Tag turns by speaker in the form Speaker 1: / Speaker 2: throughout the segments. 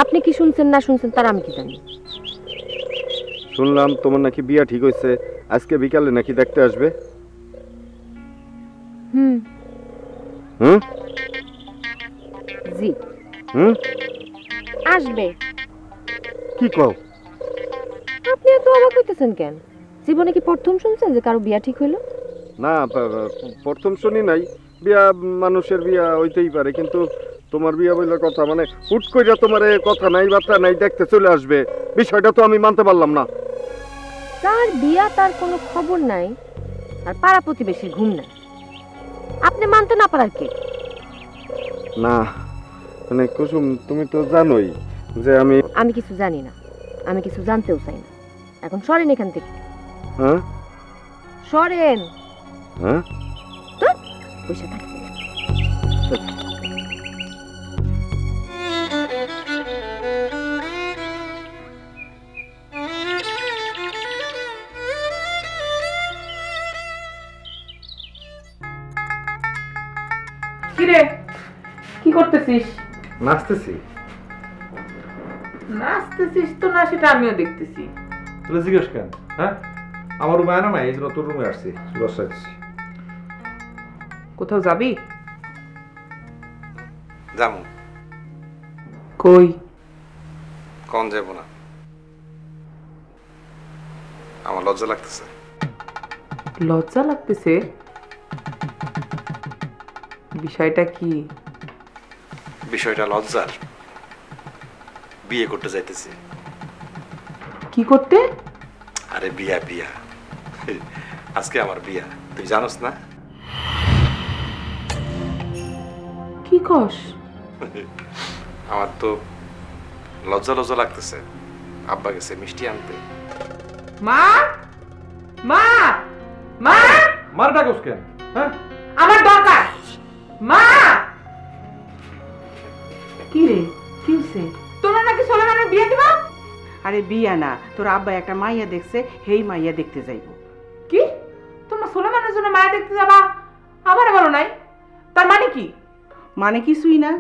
Speaker 1: আপনি কি শুনছেন না শুনছেন তার আমি কি জানি।
Speaker 2: শুনলাম তোমার নাকি বিয়া ঠিক হয়েছে, আজকে বিকালে নাকি দেখতে আসবে।
Speaker 1: হুম
Speaker 2: হুম
Speaker 1: জি
Speaker 2: হুম
Speaker 1: আসবে।
Speaker 2: কি কও?
Speaker 1: আপনি এত অবাক হইতেছেন কেন? জীবনে কি প্রথম শুনছেন যে কারো বিয়া ঠিক হইলো?
Speaker 2: না, প্রথম শুনি নাই। বিয়া মানুষের বিয়া হইতেই পারে, কিন্তু তোমার বিয়া বলে কথা, মানে হুট কইরা তোমার কথা নাই বার্তা নাই দেখতে চলে আসবে, বিষয়টা তো আমি মানতে পারলাম না।
Speaker 1: তার বিয়া তার কোনো খবর নাই, আর পাড়া প্রতিবেশীর ঘুম নাই, আপনি মানতে না পারার কি?
Speaker 2: না মানে কুসুম, তুমি তো জানোই যে
Speaker 1: আমি কিছু জানি না, আমি কিছু জানতেও চাই না। এখন সরেন এখান থেকে।
Speaker 2: হ্যাঁ
Speaker 1: সরেন।
Speaker 2: হ্যাঁ
Speaker 1: বসে থাকেন।
Speaker 3: কিরে কি করতেছিস?
Speaker 4: নাচতেছি।
Speaker 3: নাচতেছিস তো না, সেটা আমিও দেখতেছি।
Speaker 4: তুই জিজ্ঞেস কেন? হ্যাঁ, আমার রুমে আনা নাই, এই জন্য তোর রুমে আসছি, বসাচ্ছি।
Speaker 3: কোথাও যাবি?
Speaker 4: যাবো।
Speaker 3: কই?
Speaker 4: কন যাবো না, আমার লজ্জা লাগতেছে।
Speaker 3: লজ্জা লাগতেছে? বিষয়টা কি?
Speaker 4: বিষয়টা লজ্জার। বিয়ে করতে যাইতেছি।
Speaker 3: কি করতে?
Speaker 4: আরে বিয়া বিয়া, আজকে আমার বিয়া, তুই জানোস না?
Speaker 3: কি কস?
Speaker 4: আমার তো লজ্জা লজ্জা লাগতেছে। আব্বা গেছে মিষ্টি আনতে।
Speaker 3: মা মা মা,
Speaker 4: মার ডাকস কেন? হ্যাঁ,
Speaker 3: আমার দরকার। মা! কি রে, কি হইছে? তোমরা নাকি সোলেমানের বিয়ে দিবা?
Speaker 5: আরে বিয়া না, তোর আব্বা একটা মাইয়া দেখছে, হেই মাইয়া দেখতে যাইব।
Speaker 3: কি? তোমরা সোলেমানের জন্য মায়া দেখতে যাবা? আমারে বলো নাই, তার মানে কি?
Speaker 5: মানে কিছুই না,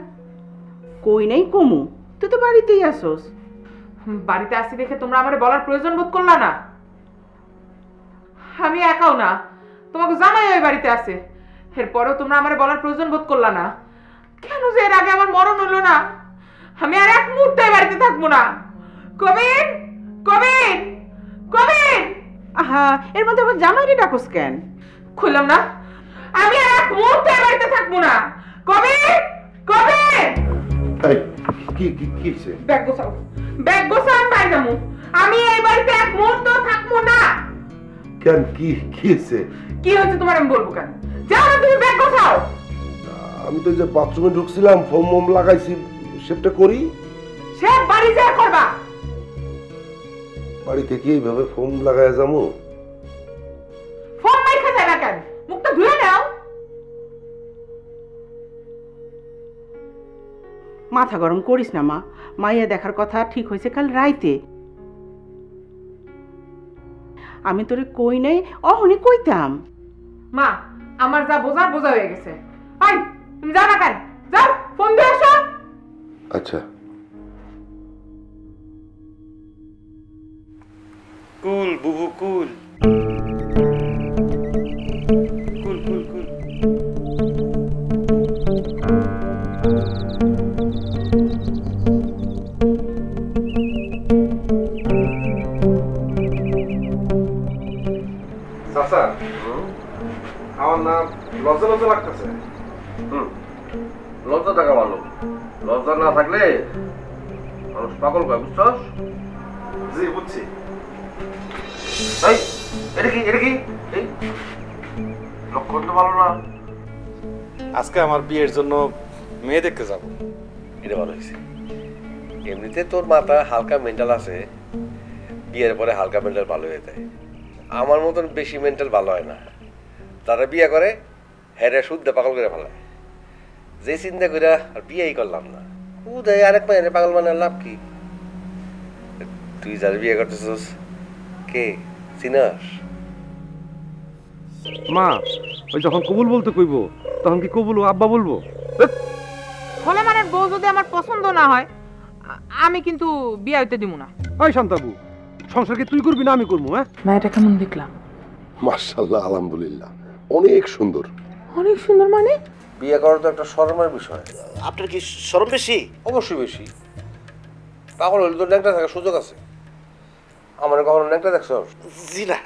Speaker 5: কই নাই কমু, তুই তো বাড়িতেই আসোস।
Speaker 3: বাড়িতে আসি দেখে তোমরা আমারে বলার প্রয়োজন বোধ করলা না? আমি একাও না, তোমাকে জামাই ওই বাড়িতে আছে, এরপরেও তোমরা আমারে বলার প্রয়োজন বোধ করলা না। কেন যে এর আগে আমার মরণ হলো না? আমি আর এক মুহূর্তে বাড়িতে থাকবো না। কবির, কবির, কবির!
Speaker 5: আহা, এর মধ্যে আবার জামাইরে ডাকস কেন?
Speaker 3: খুললাম না, আমি আর এক মুহূর্তে বাড়িতে থাকবো না। কবির, কবির!
Speaker 2: কি কি কিছে?
Speaker 3: ব্যাগ গোছাও, ব্যাগ গোছাও, আমি বাড়ি যাবো। আমি এই বাড়িতে এক মুহূর্ত থাকবো না।
Speaker 2: কেন, কি কিছে?
Speaker 3: কি হয়েছে তোমার আমি বলবো কেন? যাও না, তুমি ব্যাগ গোছাও।
Speaker 2: আমি তো যে বাথরুমে ঢুকছিলাম, ফোম মোম লাগাইছি, সেটা করি।
Speaker 3: সে বাড়ি যা করবা।
Speaker 2: বাড়ি থেকে এইভাবে ফোম লাগায় যাবো?
Speaker 3: ফোন মাইখা যায় না কেন? মুখটা ধুয়ে নাও।
Speaker 5: মাথা গরম করিস না মা, মাইয়া দেখার কথা ঠিক হয়েছে কাল রাইতে। আমি তোরে কই নাই, অহনি কইতাম।
Speaker 3: মা, আমার যা বোঝার বোঝা হয়ে গেছে। আই, তুমি যাও না কেন? যাও, ফোন দিয়ে আসো।
Speaker 2: আচ্ছা।
Speaker 4: কুল বুবু কুল, কুল কুল কুল। চাচা, আমার না লজ্জা লজ্জা লাগতেছে।
Speaker 6: লজ্জা থাকা ভালো, লজ্জা না থাকলে মানুষ পাগল হয়, বুঝছস?
Speaker 4: জি বুঝছি।
Speaker 6: এই, এটা কি, এটা কি? এই লক্ষণ তো ভালো না।
Speaker 4: আজকে আমার বিয়ের জন্য মেয়ে দেখতে যাব।
Speaker 6: এটা ভালো হয়েছে। এমনিতে তোর মাথা হালকা মেন্টাল আছে, বিয়ের পরে হালকা মেন্টাল ভালো হয়ে যায়। আমার মতন বেশি মেন্টাল ভালো হয় না। তারা বিয়ে করে হেরে শুদ্ধ পাগল করে ফেলায়। যে চিন্তা করে আর বিয়েই করলাম না, উদয় আরেক মেয়ের পাগল মানে লাভ কি? তুই যার বিয়ে করতেছিস কে চিনাস?
Speaker 2: মা, ওই যখন কবুল বলতে কইব, তখন কি কবুল আব্বা বলবো?
Speaker 3: সোলেমানের বউ যদি আমার পছন্দ না হয়, আমি কিন্তু বিয়া হইতে দিব না।
Speaker 7: ওই শান্তাবু, সংসার কি তুই করবি না আমি করবো? হ্যাঁ,
Speaker 3: মেয়েটা কেমন দেখলাম?
Speaker 8: মাশাআল্লাহ, আলহামদুলিল্লাহ, অনেক সুন্দর।
Speaker 3: অনেক সুন্দর মানে?
Speaker 6: বিয়ে করা তো একটা শরমের বিষয়।
Speaker 9: আপনার কি শরম বেশি?
Speaker 6: অবশ্যই বেশি। তাহলে তো ন্যাংটা থাকার সুযোগ আছে। আমার কখনো ন্যাংটা দেখছো?
Speaker 9: জি না।